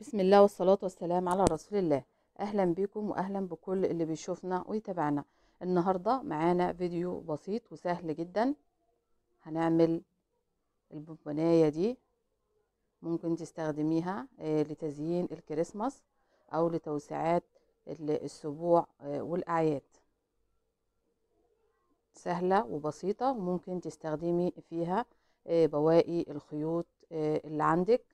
بسم الله والصلاة والسلام على رسول الله. أهلا بكم وأهلا بكل اللي بيشوفنا ويتابعنا. النهاردة معانا فيديو بسيط وسهل جدا. هنعمل البونبوناية دي، ممكن تستخدميها لتزيين الكريسماس أو لتوسعات السبوع والأعياد. سهلة وبسيطة، وممكن تستخدمي فيها بواقي الخيوط اللي عندك،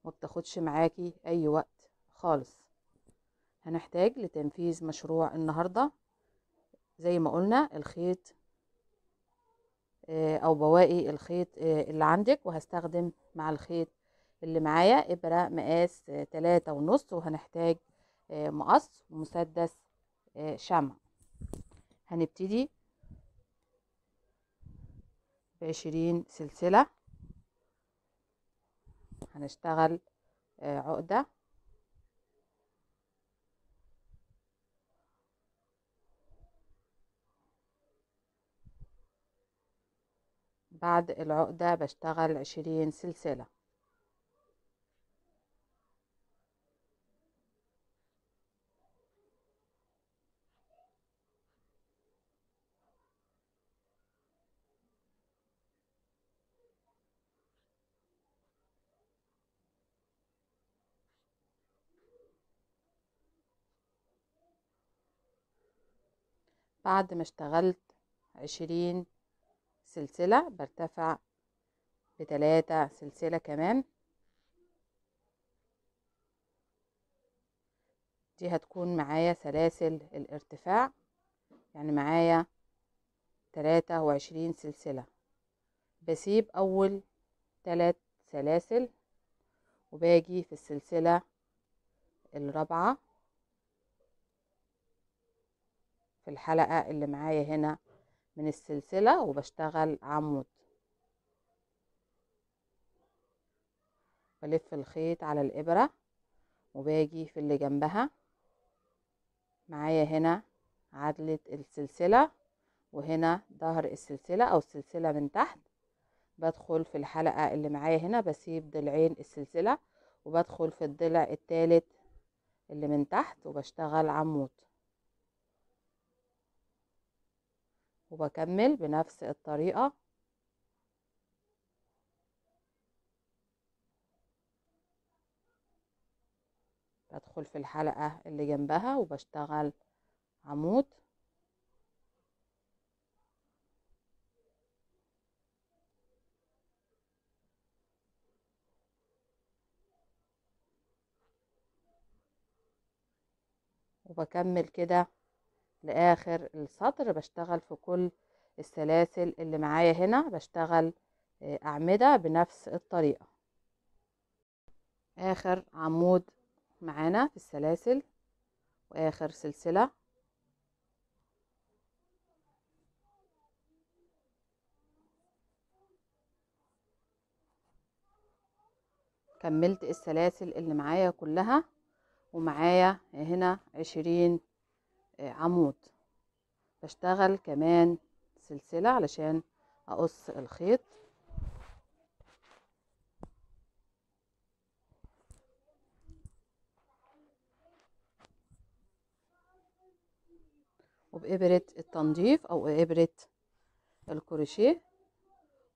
ما بتاخدش معاكي اي وقت خالص. هنحتاج لتنفيذ مشروع النهاردة زي ما قلنا الخيط او بواقي الخيط اللي عندك، وهستخدم مع الخيط اللي معايا ابرة مقاس 3.5، وهنحتاج مقص ومسدس شمع. هنبتدي ب20 سلسلة، هنشتغل عقدة، بعد العقدة بشتغل 20 سلسلة. بعد ما اشتغلت 20 سلسلة برتفع ب3 سلسلة كمان. دي هتكون معايا سلاسل الارتفاع، يعني معايا 23 سلسلة. بسيب أول 3 سلاسل وباجي في السلسلة الرابعة في الحلقة اللي معايا هنا من السلسلة، وبشتغل عمود، بلف الخيط على الإبرة وباجي في اللي جنبها. معايا هنا عدلة السلسلة، وهنا ظهر السلسلة أو السلسلة من تحت. بدخل في الحلقة اللي معايا هنا، بسيب ضلعين السلسلة وبدخل في الضلع الثالث اللي من تحت وبشتغل عمود، وبكمل بنفس الطريقة. بدخل في الحلقة اللي جنبها وبشتغل عمود، وبكمل كده لآخر السطر. بشتغل في كل السلاسل اللي معايا هنا، بشتغل أعمدة بنفس الطريقة. آخر عمود معانا في السلاسل وآخر سلسلة. كملت السلاسل اللي معايا كلها، ومعايا هنا 20 عمود. بشتغل كمان سلسلة علشان أقص الخيط، وبإبرة التنظيف أو إبرة الكروشيه،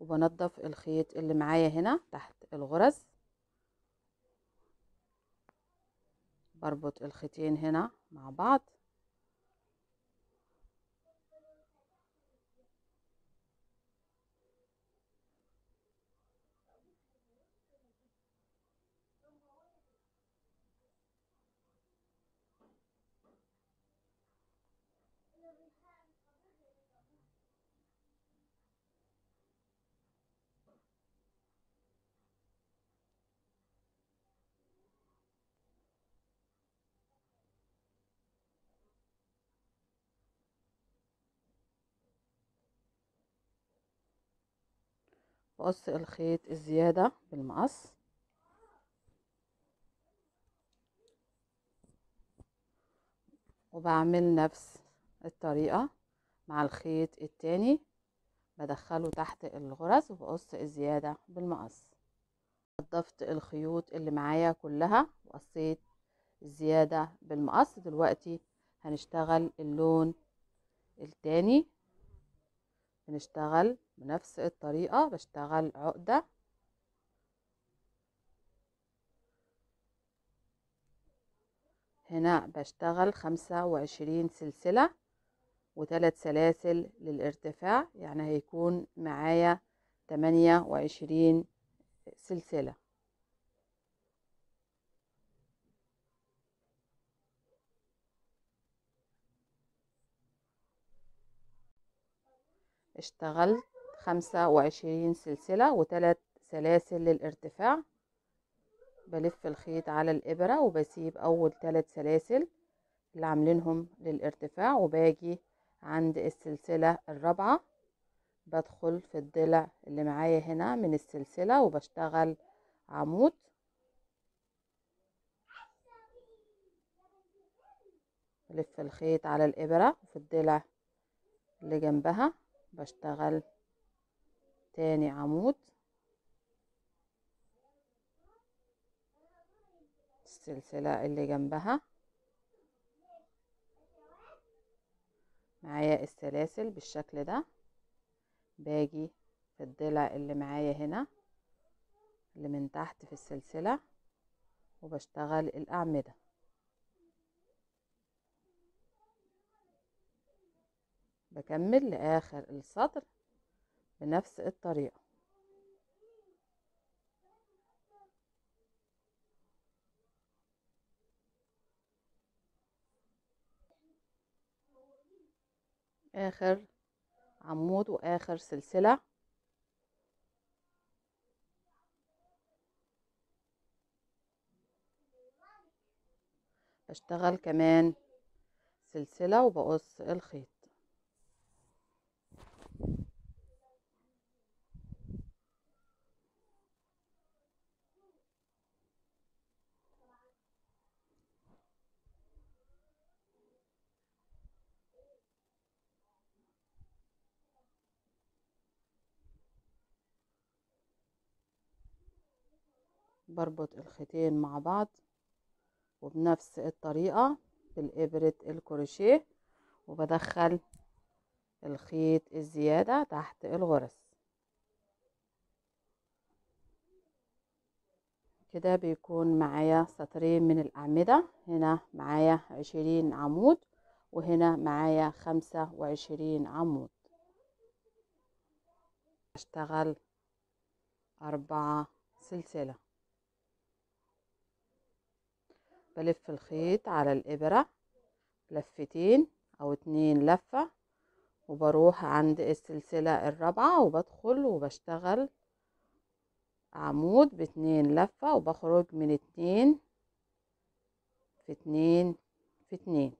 وبنضف الخيط اللي معايا هنا تحت الغرز. بربط الخيطين هنا مع بعض، بقص الخيط الزيادة بالمقص، وبعمل نفس الطريقة مع الخيط التاني، بدخله تحت الغرز وبقص الزيادة بالمقص. نضفت الخيوط اللي معايا كلها وقصيت الزيادة بالمقص. دلوقتي هنشتغل اللون التاني. بنشتغل بنفس الطريقة، بشتغل عقدة، هنا بشتغل 25 سلسلة و3 سلاسل للارتفاع، يعني هيكون معايا 28 سلسلة. اشتغلت 25 سلسلة و3 سلاسل للارتفاع. بلف الخيط على الإبرة وبسيب أول 3 سلاسل اللي عاملينهم للارتفاع، وباجي عند السلسلة الرابعة بدخل في الضلع اللي معايا هنا من السلسلة وبشتغل عمود. بلف الخيط على الإبرة وفي الضلع اللي جنبها بشتغل تاني عمود. السلسلة اللي جنبها معايا السلاسل بالشكل ده، باجي في الضلع اللي معايا هنا اللي من تحت في السلسلة وبشتغل الأعمدة. بكمل لآخر السطر بنفس الطريقة. آخر عمود وآخر سلسلة بشتغل كمان سلسلة وبقص الخيط. بربط الخيطين مع بعض وبنفس الطريقة بالإبرة الكروشيه، وبدخل الخيط الزيادة تحت الغرز. كده بيكون معايا سطرين من الأعمدة، هنا معايا 20 عمود وهنا معايا 25 عمود. اشتغل 4 سلسلة. بلف الخيط على الإبرة لفتين أو 2 لفة، وبروح عند السلسلة الرابعة وبدخل وبشتغل عمود ب2 لفة، وبخرج من 2 في 2 في 2،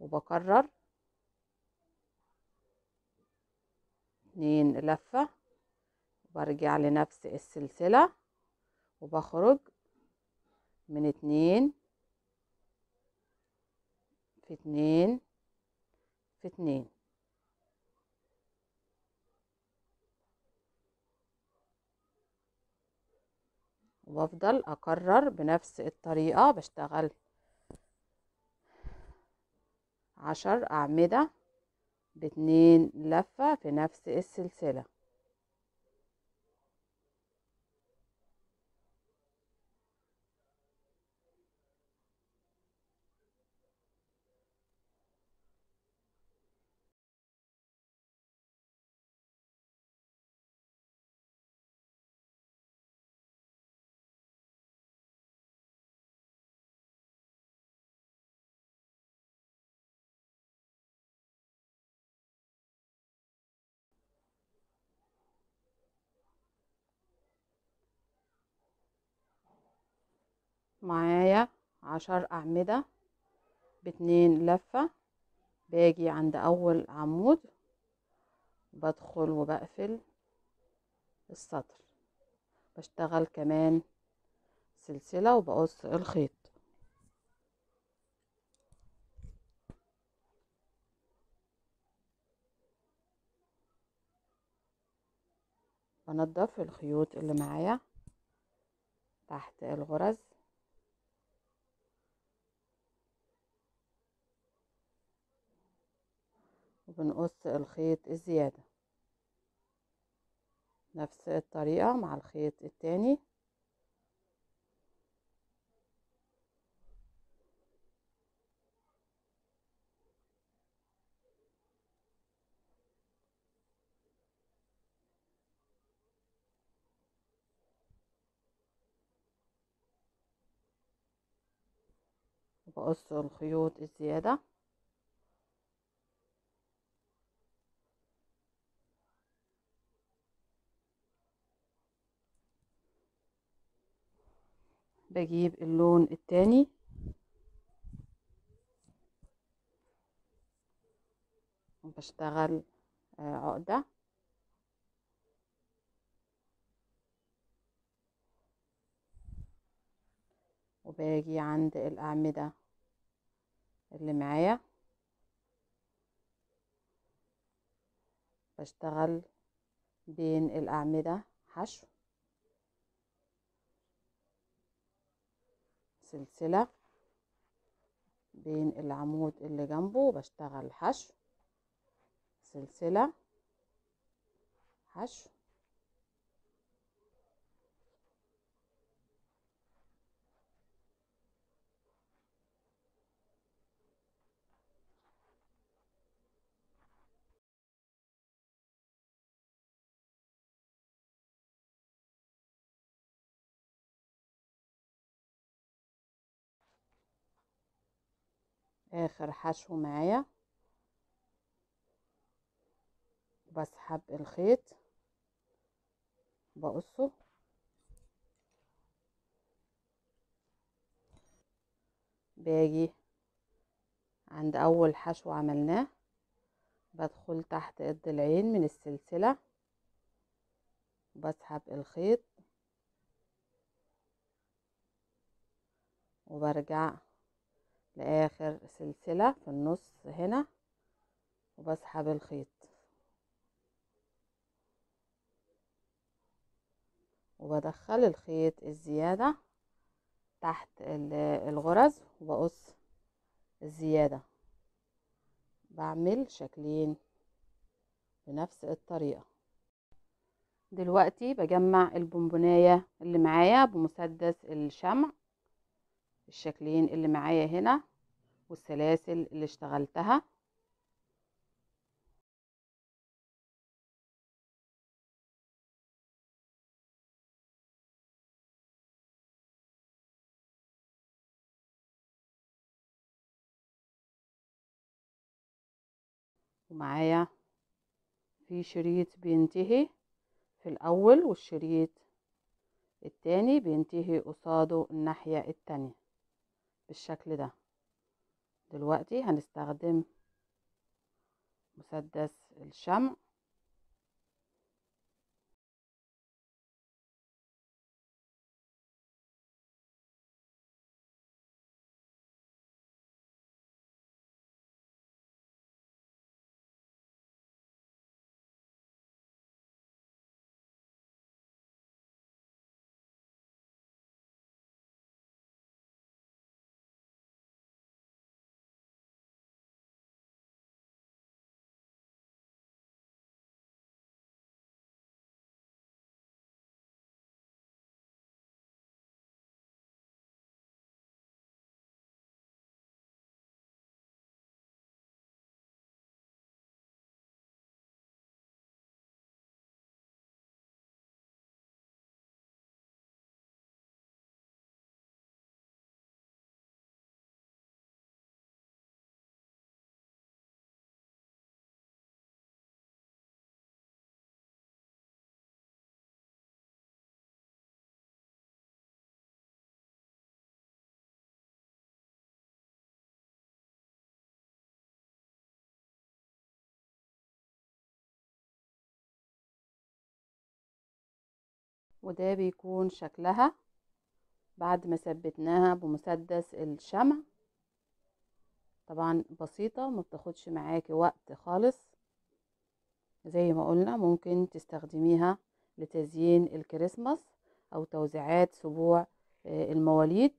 وبكرر 2 لفة، وبرجع لنفس السلسلة وبخرج من 2 في 2 في 2، وبفضل أكرر بنفس الطريقة. بشتغل 10 أعمدة ب2 لفة في نفس السلسلة. معايا 10 أعمدة ب2 لفة، باجي عند أول عمود بدخل وبقفل السطر، بشتغل كمان سلسلة وبقص الخيط. بنضف الخيوط اللي معايا تحت الغرز، وبنقص الخيط الزيادة نفس الطريقة مع الخيط التاني. وبقص الخيوط الزيادة. بجيب اللون التاني وبشتغل عقدة، وباجي عند الأعمدة اللي معايا بشتغل بين الأعمدة حشو سلسلة، بين العمود اللي جنبه بشتغل حشو سلسلة حشو، آخر حشو معايا بسحب الخيط بقصه، باجي عند أول حشو عملناه بدخل تحت الضلعين من السلسلة بسحب الخيط وبرجع لآخر سلسلة في النص هنا وبسحب الخيط وبدخل الخيط الزيادة تحت الغرز وبقص الزيادة، بعمل شكلين بنفس الطريقة. دلوقتي بجمع البونبوناية اللي معايا بمسدس الشمع، الشكلين اللي معايا هنا والسلاسل اللي اشتغلتها، ومعايا في شريط بينتهي في الأول والشريط التاني بينتهي قصاده الناحية التانية بالشكل ده. دلوقتي هنستخدم مسدس الشمع وده بيكون شكلها بعد ما ثبتناها بمسدس الشمع. طبعا بسيطة ما بتاخدش معاكي وقت خالص، زي ما قلنا ممكن تستخدميها لتزيين الكريسماس او توزيعات سبوع المواليد،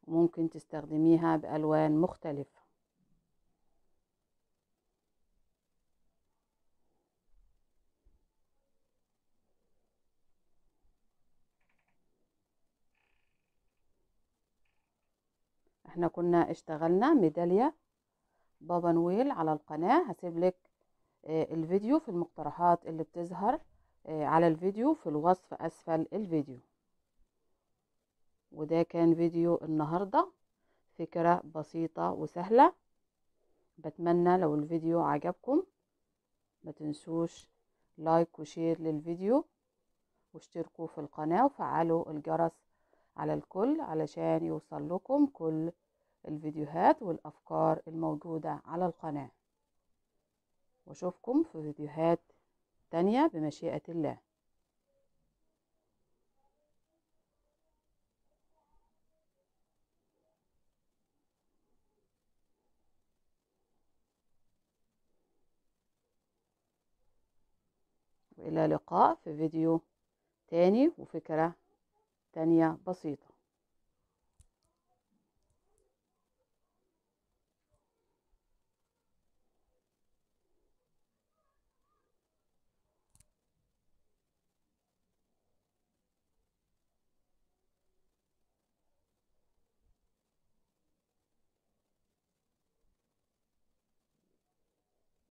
وممكن تستخدميها بألوان مختلفة. احنا كنا اشتغلنا ميدالية بابا نويل على القناة، هسيبلك الفيديو في المقترحات اللي بتظهر على الفيديو في الوصف أسفل الفيديو. وده كان فيديو النهاردة، فكرة بسيطة وسهلة. بتمنى لو الفيديو عجبكم ما تنسوش لايك وشير للفيديو، واشتركوا في القناة وفعلوا الجرس على الكل علشان يوصل لكم كل الفيديوهات والأفكار الموجودة على القناة. واشوفكم في فيديوهات تانية بمشيئة الله. وإلى اللقاء في فيديو تاني وفكرة تانية بسيطة.